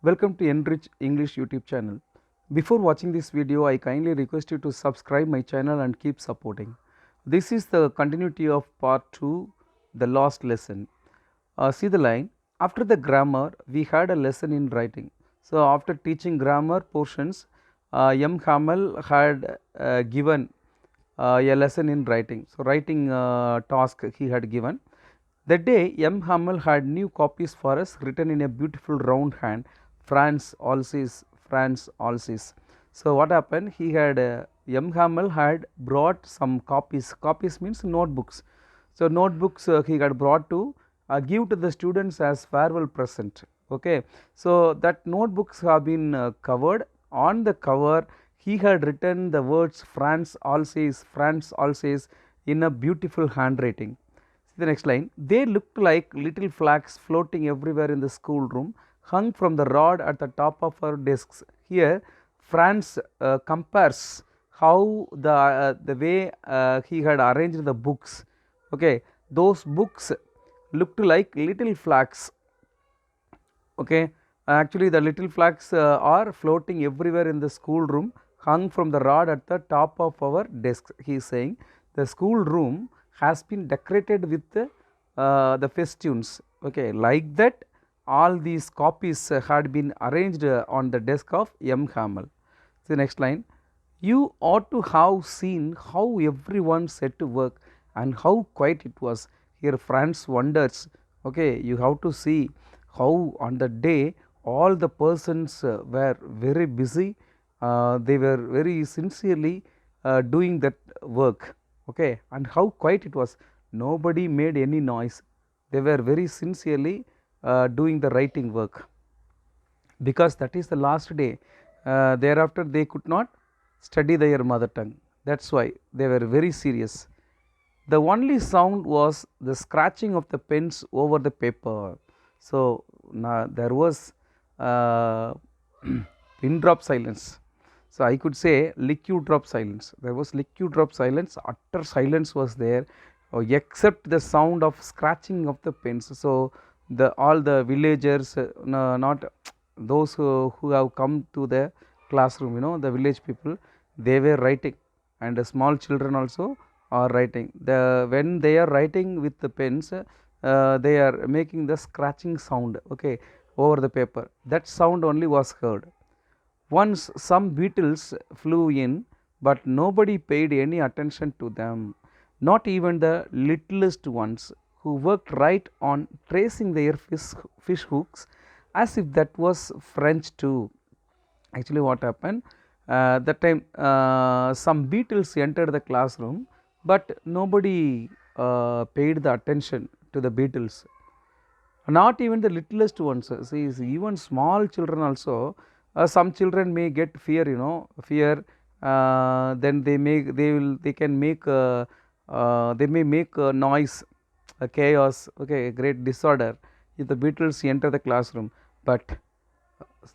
Welcome to Enrich English YouTube channel. Before watching this video, I kindly request you to subscribe my channel and keep supporting. This is the continuity of part 2, the last lesson. See the line. After the grammar, we had a lesson in writing. So after teaching grammar portions, M. Hamel had given a lesson in writing. So writing task he had given. That day, M. Hamel had new copies for us written in a beautiful round hand, France Alsace, France Alsace. So what happened? He had M. Hamel had brought some copies. Copies means notebooks. So notebooks he had brought to give to the students as farewell present. Okay. So that notebooks have been covered. On the cover, he had written the words France Alsace in a beautiful handwriting. See the next line. They looked like little flags floating everywhere in the schoolroom, hung from the rod at the top of our desks. Here, Franz compares how the way he had arranged the books. Okay, those books looked like little flags. Okay, actually the little flags are floating everywhere in the schoolroom, hung from the rod at the top of our desks. He is saying the schoolroom has been decorated with the festoons. Okay, like that all these copies had been arranged on the desk of M. Hamel. The next line. You ought to have seen how everyone set to work and how quiet it was. Here Franz wonders. Okay, you have to see how on the day all the persons were very busy. They were very sincerely doing that work. Okay, and how quiet it was. Nobody made any noise. They were very sincerely doing the writing work, because that is the last day. Thereafter they could not study their mother tongue. That is why they were very serious. The only sound was the scratching of the pens over the paper. So now there was pin drop silence. So I could say liquid drop silence. There was liquid drop silence. Utter silence was there, except the sound of scratching of the pens. So all the villagers, not those who have come to the classroom, the village people, they were writing, and the small children also are writing. When they are writing with the pens, they are making the scratching sound, okay, over the paper. That sound only was heard. Once some beetles flew in, but nobody paid any attention to them, not even the littlest ones, who worked right on tracing their fish hooks as if that was French too. Actually what happened, that time some beetles entered the classroom, but nobody paid the attention to the beetles, not even the littlest ones. See, even small children also, some children may get fear, fear, then they can make they may make a noise, a chaos, okay, a great disorder if the beetles enter the classroom. But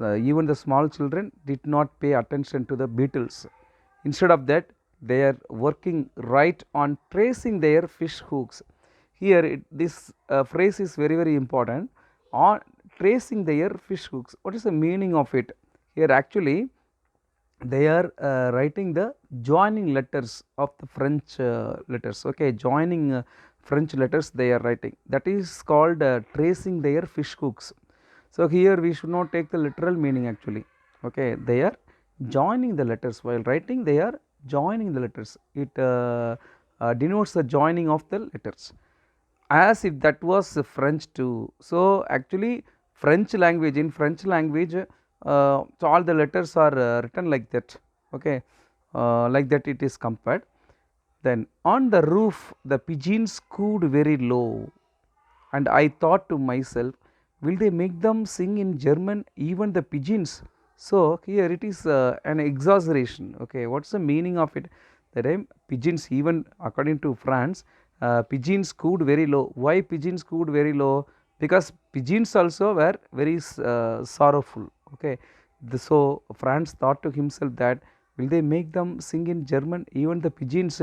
even the small children did not pay attention to the beetles. Instead of that, they are working right on tracing their fish hooks. Here this phrase is very important, on tracing their fish hooks. What is the meaning of it? Here actually they are writing the joining letters of the French letters. Okay, joining French letters they are writing. That is called tracing their fish hooks. So here we should not take the literal meaning actually. Okay, they are joining the letters while writing. They are joining the letters. It denotes the joining of the letters, as if that was French too. So actually French language, in French language, so all the letters are written like that. Okay, like that it is compared. Then on the roof the pigeons cooed very low, and I thought to myself, will they make them sing in German, even the pigeons? So here it is an exaggeration. Okay, what's the meaning of it? That pigeons, even according to France, pigeons cooed very low. Why pigeons cooed very low? Because pigeons also were very sorrowful. Okay, so France thought to himself that, will they make them sing in German, even the pigeons?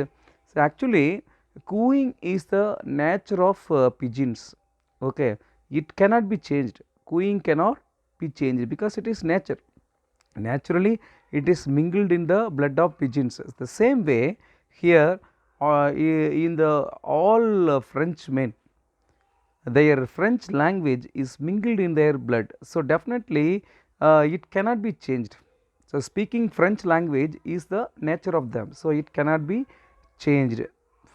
So actually cooing is the nature of pigeons. Okay, it cannot be changed. Cooing cannot be changed because it is nature. Naturally it is mingled in the blood of pigeons. The same way here in the all Frenchmen, their French language is mingled in their blood. So definitely it cannot be changed. So speaking French language is the nature of them. So it cannot be changed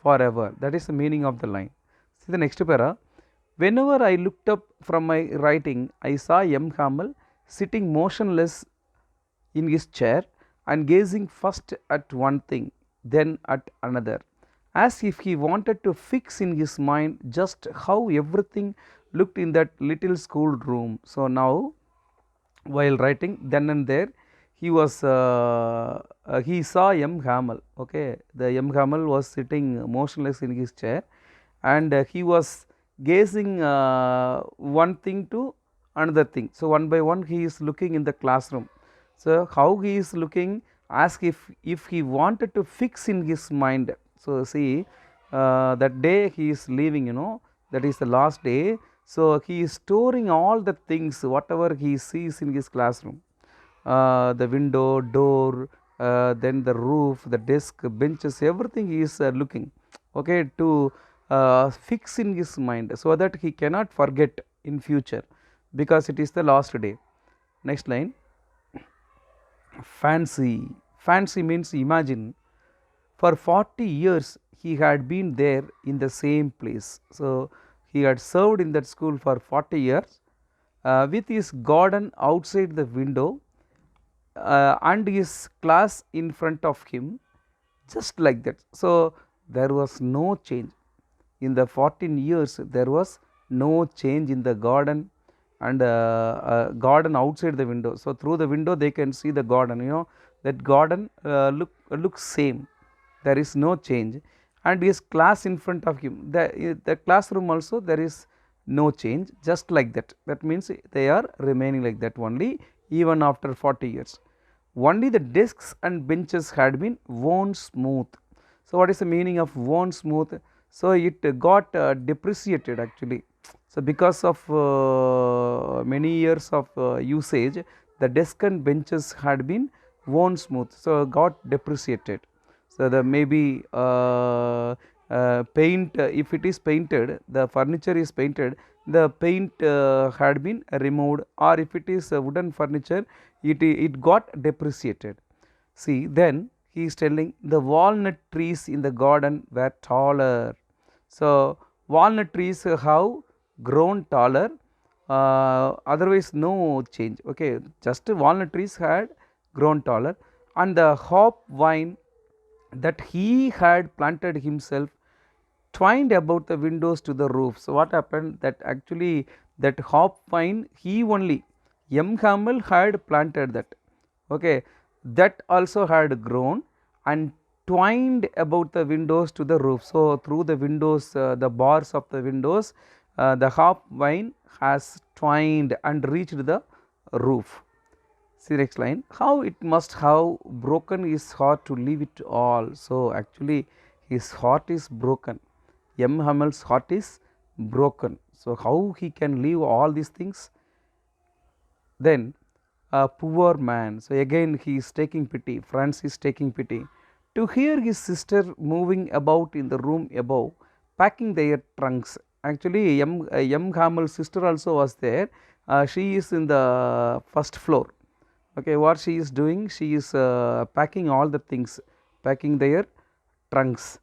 forever. That is the meaning of the line. See the next para. Whenever I looked up from my writing, I saw M. Hamel sitting motionless in his chair and gazing first at one thing, then at another, as if he wanted to fix in his mind just how everything looked in that little school room. So now, while writing, then and there, he saw M. Hamel. Okay, the M. Hamel was sitting motionless in his chair, and he was gazing one thing to another thing. So one by one, he is looking in the classroom. So how he is looking, as if he wanted to fix in his mind. So see, that day he is leaving, that is the last day. So he is storing all the things whatever he sees in his classroom, the window, door, then the roof, the desk, benches, everything he is looking, okay, to fix in his mind so that he cannot forget in future, because it is the last day. Next line. Fancy. Fancy means imagine. For 40 years he had been there in the same place. So he had served in that school for 40 years with his garden outside the window and his class in front of him, just like that. So there was no change. In the 14 years there was no change in the garden and garden outside the window. So through the window they can see the garden, that garden looks same, there is no change. And his class in front of him, the classroom also there is no change, just like that. That means they are remaining like that only even after 40 years. Only the desks and benches had been worn smooth. So what is the meaning of worn smooth? So it got depreciated actually. So because of many years of usage, the desk and benches had been worn smooth, so got depreciated. So the maybe paint, if it is painted, the furniture is painted, the paint had been removed, or if it is wooden furniture, it got depreciated. See, then he is telling the walnut trees in the garden were taller. So walnut trees have grown taller, otherwise no change. Okay, just walnut trees had grown taller, and the hop vine that he had planted himself twined about the windows to the roof. So what happened, that actually that hop vine he only, M. Hamel had planted that, okay, that also had grown and twined about the windows to the roof. So through the windows, the bars of the windows, the hop vine has twined and reached the roof. See next line. How it must have broken his heart to leave it all. So actually his heart is broken. M. Hamel's heart is broken. So how he can leave all these things? Then a poor man. So again he is taking pity. Franz is taking pity. To hear his sister moving about in the room above, packing their trunks. Actually M. Hamel's sister also was there. She is in the first floor. Okay, what she is doing, she is packing all the things, packing their trunks,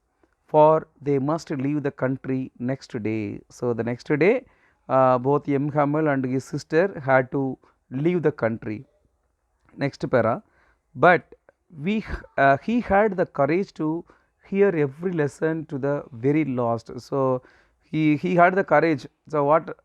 for they must leave the country next day. So the next day both M. Hamel and his sister had to leave the country. Next para. But he had the courage to hear every lesson to the very last. So he had the courage. So what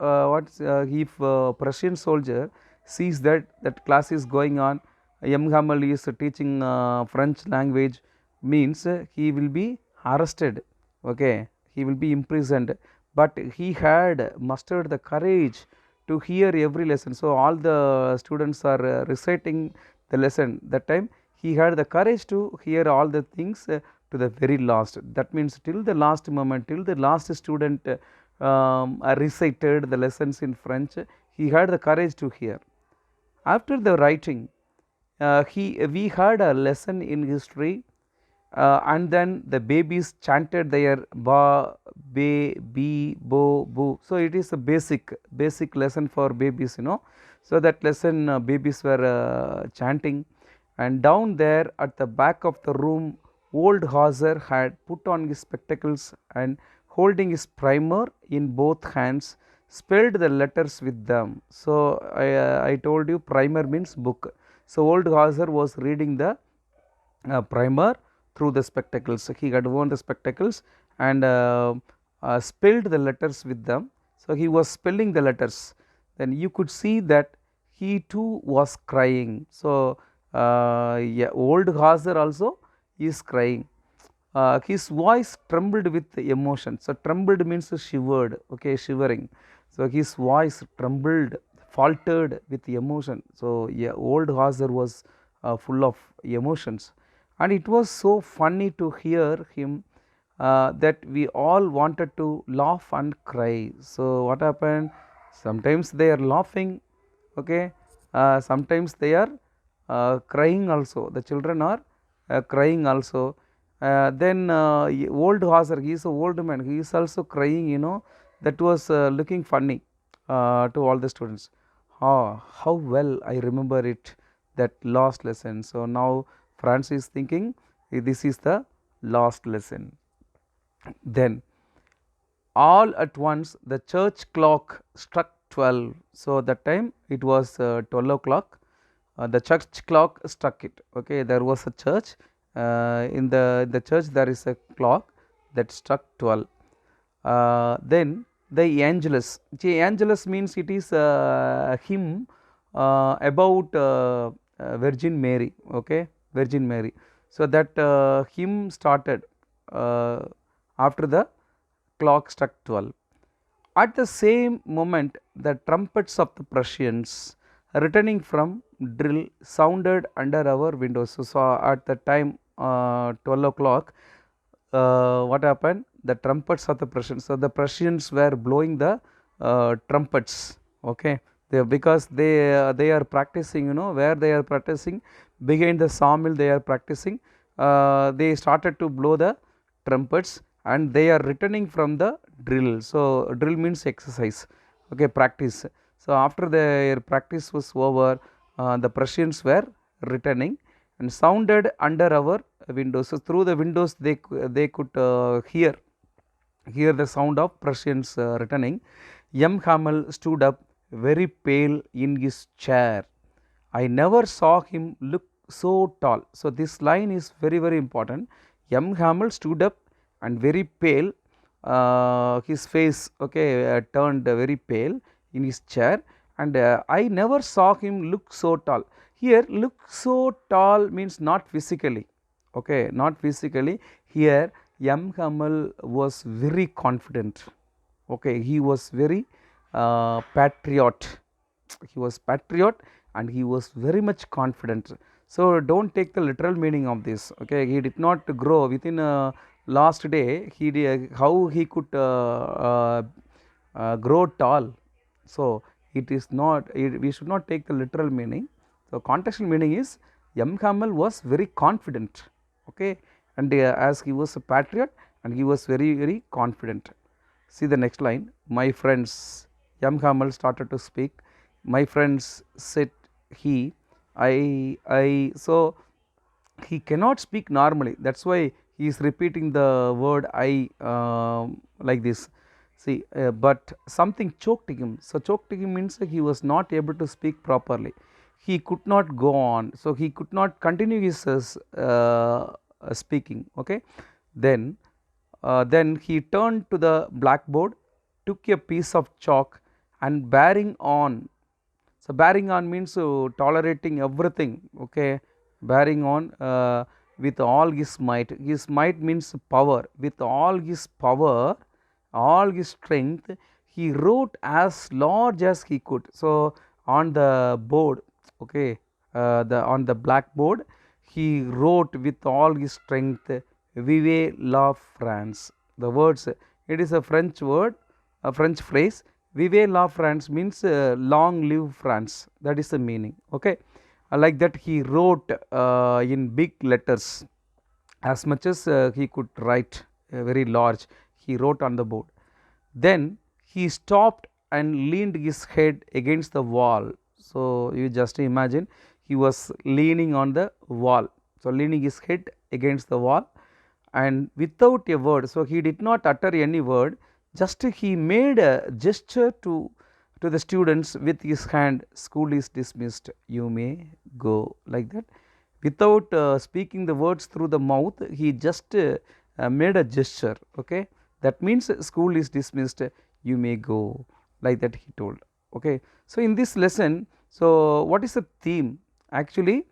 if Prussian soldier sees that class is going on, M. Hamel is teaching French language, means he will be arrested, okay, he will be imprisoned, but he had mustered the courage to hear every lesson. So all the students are reciting the lesson, that time he had the courage to hear all the things to the very last. That means till the last moment, till the last student recited the lessons in French, he had the courage to hear. After the writing, we had a lesson in history, and then the babies chanted their ba, be, be, bo, boo. So it is a basic lesson for babies, you know. So that lesson babies were chanting, and down there at the back of the room, old Hauser had put on his spectacles and holding his primer in both hands spelled the letters with them. So I told you primer means book. So old Hauser was reading the primer through the spectacles. He had worn the spectacles and spelled the letters with them. So he was spelling the letters. Then you could see that he too was crying. So yeah, old Hauser also is crying. His voice trembled with emotion. So trembled means shivered, okay, shivering. So his voice trembled, faltered with emotion. So yeah, old Hauser was full of emotions, and it was so funny to hear him that we all wanted to laugh and cry. So what happened? Sometimes they are laughing, okay. Sometimes they are crying also. The children are crying also. Then old Hauser, he is an old man, he is also crying, you know. That was looking funny to all the students. How well I remember it, that last lesson. So now Franz is thinking this is the last lesson. Then all at once the church clock struck 12. So that time it was 12 o'clock. The church clock struck it. Okay, there was a church. In the church there is a clock that struck 12. Then the Angelus. The Angelus means it is a hymn about Virgin Mary. Okay, Virgin Mary. So that hymn started after the clock struck 12. At the same moment, the trumpets of the Prussians returning from drill sounded under our windows. So at the time 12 o'clock, what happened? The trumpets of the Prussians. So the Prussians were blowing the trumpets. Okay, because they are practicing. You know where they are practicing, behind the sawmill they are practicing. They started to blow the trumpets, and they are returning from the drill. So drill means exercise, okay, practice. So after their practice was over, the Prussians were returning and sounded under our windows. So through the windows they could hear the sound of Prussians returning. M. Hamel stood up very pale in his chair. I never saw him look so tall. So this line is very important. M. Hamel stood up and very pale, his face, okay, turned very pale in his chair, and I never saw him look so tall. Here look so tall means not physically, okay, not physically. Here M. Hamel was very confident, okay, he was very patriot, he was patriot and he was very much confident. So don't take the literal meaning of this, okay. He did not grow within a last day, he did, how he could grow tall. So it is not, we should not take the literal meaning. So contextual meaning is M. Hamel was very confident, okay, and as he was a patriot and he was very confident. See the next line. My friends, M. Hamel started to speak. My friends, said he, so he cannot speak normally. That's why he is repeating the word I like this. See, but something choked him. So choked him means he was not able to speak properly. He could not go on. So he could not continue his speaking. Okay. Then he turned to the blackboard, took a piece of chalk, and bearing on. So bearing on means tolerating everything. Okay, bearing on with all his might. His might means power. With all his power, all his strength, he wrote as large as he could. So on the board, okay, on the blackboard, he wrote with all his strength, "Vive la France." The words. It is a French word, a French phrase. Vive la France means long live France. That is the meaning. Okay, like that he wrote in big letters, as much as he could write, very large. He wrote on the board. Then he stopped and leaned his head against the wall. So you just imagine he was leaning on the wall. So leaning his head against the wall and without a word. So he did not utter any word, just he made a gesture to the students with his hand. School is dismissed, you may go, like that. Without speaking the words through the mouth, he just made a gesture. Okay, that means school is dismissed, you may go, like that he told. Okay, so in this lesson, so what is the theme? Actually,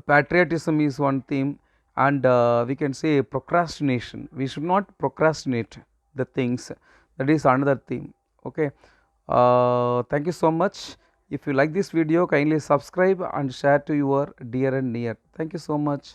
patriotism is one theme, and we can say procrastination. We should not procrastinate the things. That is another theme. Okay, thank you so much. If you like this video, kindly subscribe and share to your dear and near. Thank you so much.